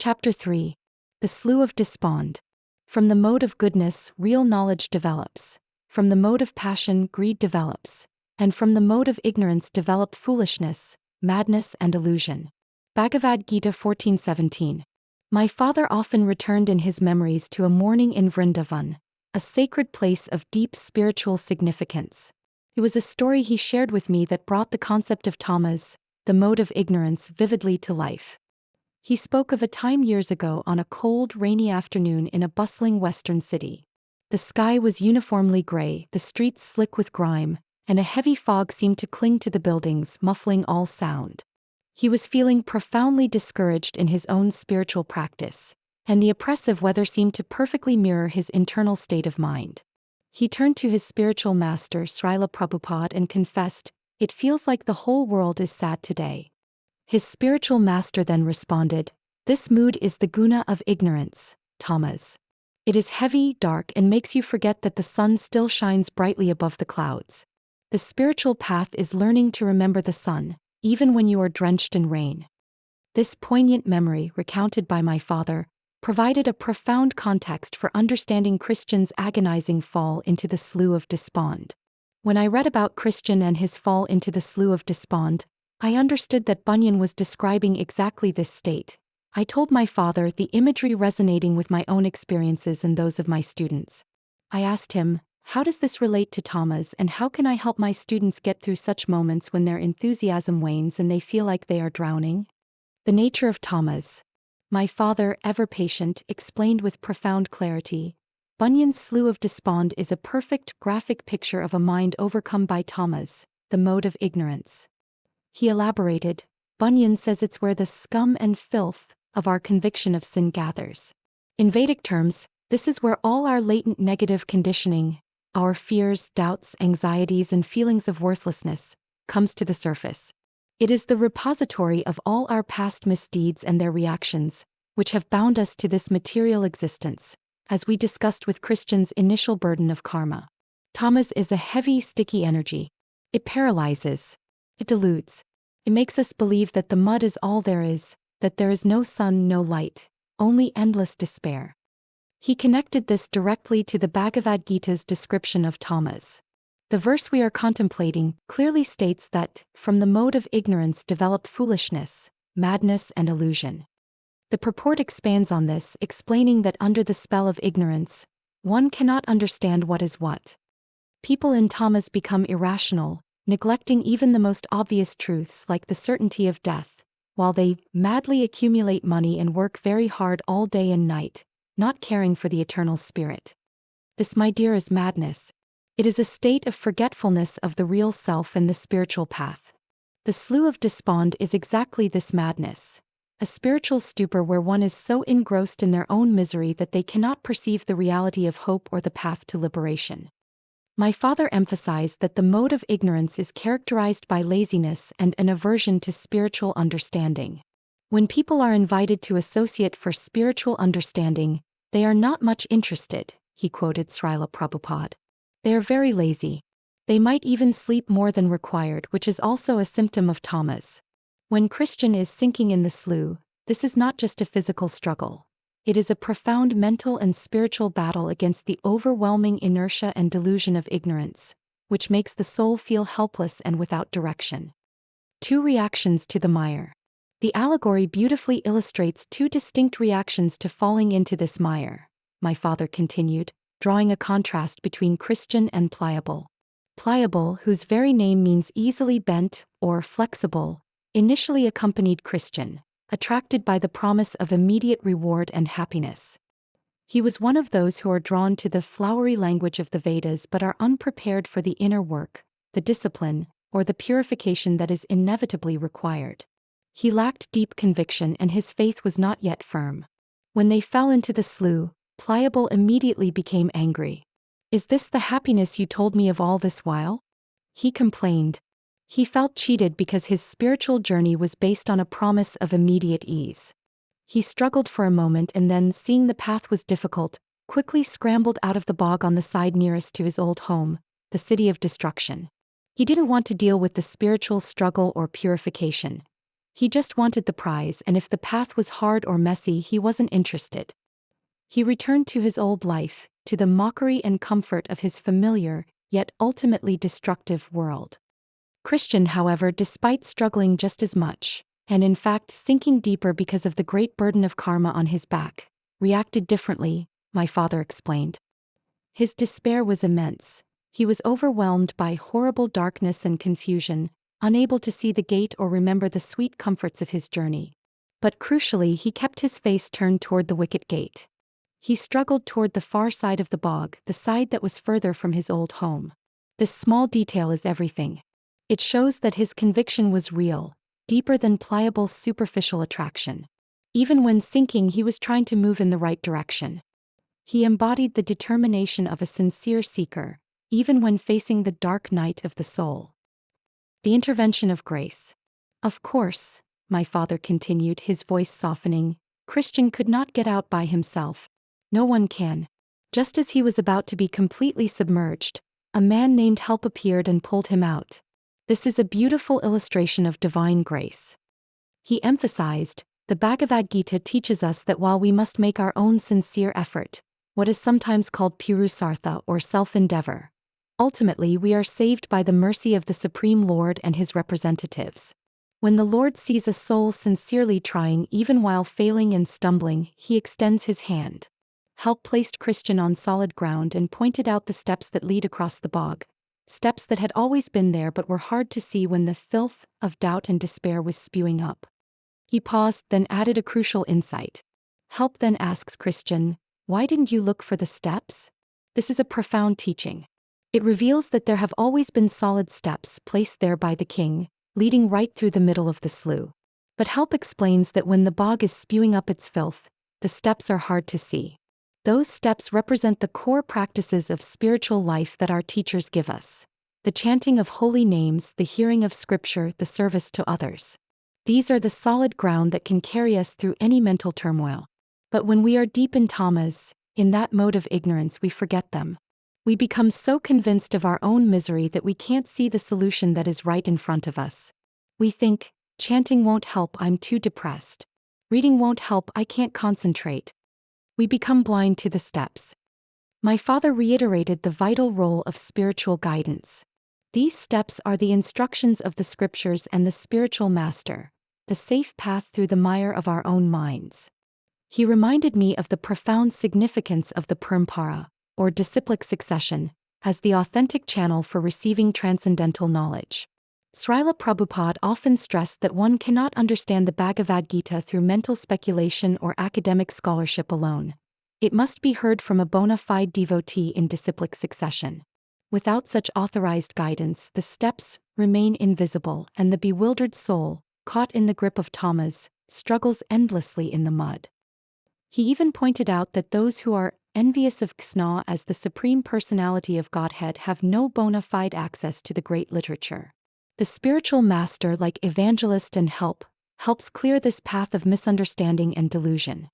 Chapter 3. The Slough of Despond. From the mode of goodness, real knowledge develops. From the mode of passion, greed develops. And from the mode of ignorance develop foolishness, madness and illusion. Bhagavad-gita 14:17. My father often returned in his memories to a morning in Vrindavan, a sacred place of deep spiritual significance. It was a story he shared with me that brought the concept of tamas, the mode of ignorance, vividly to life. He spoke of a time years ago on a cold, rainy afternoon in a bustling western city. The sky was uniformly gray, the streets slick with grime, and a heavy fog seemed to cling to the buildings, muffling all sound. He was feeling profoundly discouraged in his own spiritual practice, and the oppressive weather seemed to perfectly mirror his internal state of mind. He turned to his spiritual master, Srila Prabhupada, and confessed, "It feels like the whole world is sad today." His spiritual master then responded, "This mood is the guna of ignorance, tamas. It is heavy, dark, and makes you forget that the sun still shines brightly above the clouds. The spiritual path is learning to remember the sun, even when you are drenched in rain." This poignant memory, recounted by my father, provided a profound context for understanding Christian's agonizing fall into the slough of despond. When I read about Christian and his fall into the slough of despond, I understood that Bunyan was describing exactly this state. I told my father, the imagery resonating with my own experiences and those of my students. I asked him, "How does this relate to tamas, and how can I help my students get through such moments when their enthusiasm wanes and they feel like they are drowning?" The nature of tamas. My father, ever patient, explained with profound clarity. Bunyan's slough of despond is a perfect, graphic picture of a mind overcome by tamas, the mode of ignorance. He elaborated, Bunyan says it's where the scum and filth of our conviction of sin gathers. In Vedic terms, this is where all our latent negative conditioning, our fears, doubts, anxieties, and feelings of worthlessness, comes to the surface. It is the repository of all our past misdeeds and their reactions, which have bound us to this material existence, as we discussed with Christian's initial burden of karma. Tamas is a heavy, sticky energy. It paralyzes. It deludes. It makes us believe that the mud is all there is, that there is no sun, no light, only endless despair. He connected this directly to the Bhagavad-gita's description of tamas. The verse we are contemplating clearly states that, from the mode of ignorance develop foolishness, madness and illusion. The purport expands on this, explaining that under the spell of ignorance, one cannot understand what is what. People in tamas become irrational, neglecting even the most obvious truths like the certainty of death, while they madly accumulate money and work very hard all day and night, not caring for the eternal spirit. This, my dear, is madness. It is a state of forgetfulness of the real self and the spiritual path. The slough of despond is exactly this madness, a spiritual stupor where one is so engrossed in their own misery that they cannot perceive the reality of hope or the path to liberation. My father emphasized that the mode of ignorance is characterized by laziness and an aversion to spiritual understanding. When people are invited to associate for spiritual understanding, they are not much interested, he quoted Srila Prabhupada. They are very lazy. They might even sleep more than required, which is also a symptom of tamas. When Christian is sinking in the slough, this is not just a physical struggle. It is a profound mental and spiritual battle against the overwhelming inertia and delusion of ignorance, which makes the soul feel helpless and without direction. Two reactions to the mire. The allegory beautifully illustrates two distinct reactions to falling into this mire, my father continued, drawing a contrast between Christian and pliable. Pliable, whose very name means easily bent or flexible, initially accompanied Christian, attracted by the promise of immediate reward and happiness. He was one of those who are drawn to the flowery language of the Vedas but are unprepared for the inner work, the discipline, or the purification that is inevitably required. He lacked deep conviction and his faith was not yet firm. When they fell into the slough, Pliable immediately became angry. "Is this the happiness you told me of all this while?" he complained. He felt cheated because his spiritual journey was based on a promise of immediate ease. He struggled for a moment and then, seeing the path was difficult, quickly scrambled out of the bog on the side nearest to his old home, the city of destruction. He didn't want to deal with the spiritual struggle or purification. He just wanted the prize, and if the path was hard or messy, he wasn't interested. He returned to his old life, to the mockery and comfort of his familiar, yet ultimately destructive world. Christian, however, despite struggling just as much, and in fact sinking deeper because of the great burden of karma on his back, reacted differently, my father explained. His despair was immense. He was overwhelmed by horrible darkness and confusion, unable to see the gate or remember the sweet comforts of his journey. But crucially, he kept his face turned toward the wicket gate. He struggled toward the far side of the bog, the side that was further from his old home. This small detail is everything. It shows that his conviction was real, deeper than pliable superficial attraction. Even when sinking, he was trying to move in the right direction. He embodied the determination of a sincere seeker, even when facing the dark night of the soul. The intervention of grace. Of course, my father continued, his voice softening, Christian could not get out by himself. No one can. Just as he was about to be completely submerged, a man named Help appeared and pulled him out. This is a beautiful illustration of divine grace. He emphasized, the Bhagavad-gita teaches us that while we must make our own sincere effort, what is sometimes called purusartha or self-endeavor, ultimately we are saved by the mercy of the Supreme Lord and his representatives. When the Lord sees a soul sincerely trying even while failing and stumbling, he extends his hand. Help placed Christian on solid ground and pointed out the steps that lead across the bog, steps that had always been there but were hard to see when the filth of doubt and despair was spewing up. He paused, then added a crucial insight. Help then asks Christian, why didn't you look for the steps? This is a profound teaching. It reveals that there have always been solid steps placed there by the king, leading right through the middle of the slough. But Help explains that when the bog is spewing up its filth, the steps are hard to see. Those steps represent the core practices of spiritual life that our teachers give us. The chanting of holy names, the hearing of scripture, the service to others. These are the solid ground that can carry us through any mental turmoil. But when we are deep in tamas, in that mode of ignorance, we forget them. We become so convinced of our own misery that we can't see the solution that is right in front of us. We think, chanting won't help, I'm too depressed. Reading won't help, I can't concentrate. We become blind to the steps. My father reiterated the vital role of spiritual guidance. These steps are the instructions of the scriptures and the spiritual master, the safe path through the mire of our own minds. He reminded me of the profound significance of the parampara, or disciplic succession, as the authentic channel for receiving transcendental knowledge. Srila Prabhupada often stressed that one cannot understand the Bhagavad-gita through mental speculation or academic scholarship alone. It must be heard from a bona fide devotee in disciplic succession. Without such authorized guidance, the steps remain invisible, and the bewildered soul, caught in the grip of tamas, struggles endlessly in the mud. He even pointed out that those who are envious of Krishna as the Supreme Personality of Godhead have no bona fide access to the great literature. The spiritual master, like evangelist and helps clear this path of misunderstanding and delusion.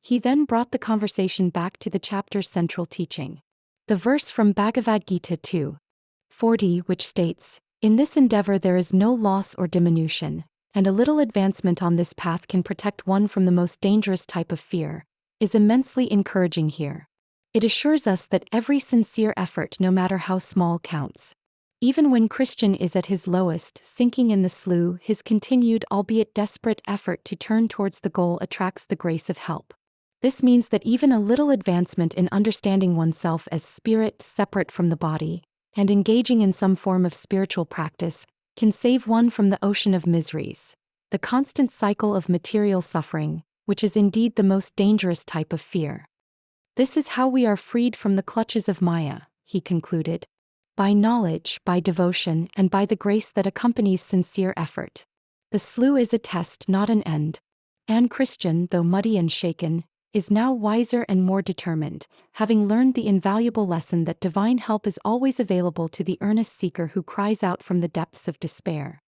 He then brought the conversation back to the chapter's central teaching. The verse from Bhagavad-gita 2:40, which states, in this endeavor there is no loss or diminution, and a little advancement on this path can protect one from the most dangerous type of fear, is immensely encouraging here. It assures us that every sincere effort, no matter how small, counts. Even when Christian is at his lowest, sinking in the slough, his continued, albeit desperate, effort to turn towards the goal attracts the grace of help. This means that even a little advancement in understanding oneself as spirit separate from the body, and engaging in some form of spiritual practice, can save one from the ocean of miseries, the constant cycle of material suffering, which is indeed the most dangerous type of fear. This is how we are freed from the clutches of Maya, he concluded. By knowledge, by devotion, and by the grace that accompanies sincere effort. The slough is a test, not an end. And Christian, though muddy and shaken, is now wiser and more determined, having learned the invaluable lesson that divine help is always available to the earnest seeker who cries out from the depths of despair.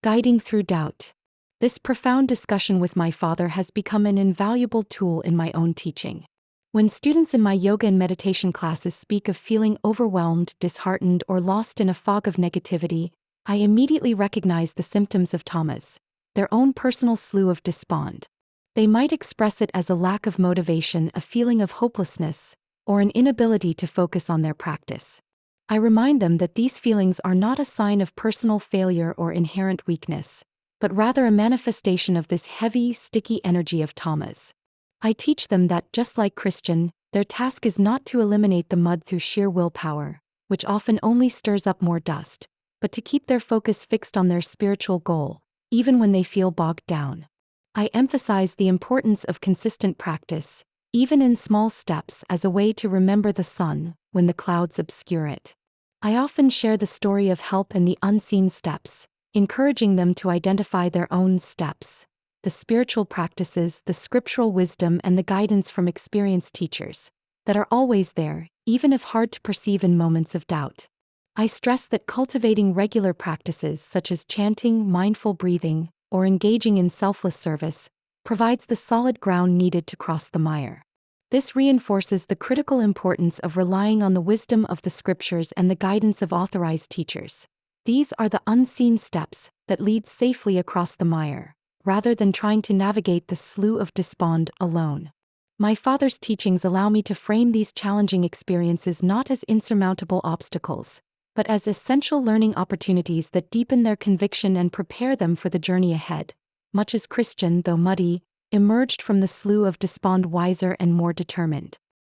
Guiding through doubt. This profound discussion with my father has become an invaluable tool in my own teaching. When students in my yoga and meditation classes speak of feeling overwhelmed, disheartened, or lost in a fog of negativity, I immediately recognize the symptoms of tamas, their own personal slough of despond. They might express it as a lack of motivation, a feeling of hopelessness, or an inability to focus on their practice. I remind them that these feelings are not a sign of personal failure or inherent weakness, but rather a manifestation of this heavy, sticky energy of tamas. I teach them that, just like Christian, their task is not to eliminate the mud through sheer willpower, which often only stirs up more dust, but to keep their focus fixed on their spiritual goal, even when they feel bogged down. I emphasize the importance of consistent practice, even in small steps, as a way to remember the sun when the clouds obscure it. I often share the story of help and the unseen steps, encouraging them to identify their own steps, the spiritual practices, the scriptural wisdom, and the guidance from experienced teachers that are always there, even if hard to perceive in moments of doubt. I stress that cultivating regular practices such as chanting, mindful breathing, or engaging in selfless service provides the solid ground needed to cross the mire. This reinforces the critical importance of relying on the wisdom of the scriptures and the guidance of authorized teachers. These are the unseen steps that lead safely across the mire, rather than trying to navigate the slough of despond alone. My father's teachings allow me to frame these challenging experiences not as insurmountable obstacles, but as essential learning opportunities that deepen their conviction and prepare them for the journey ahead. Much as Christian, though muddy, emerged from the slough of despond wiser and more determined.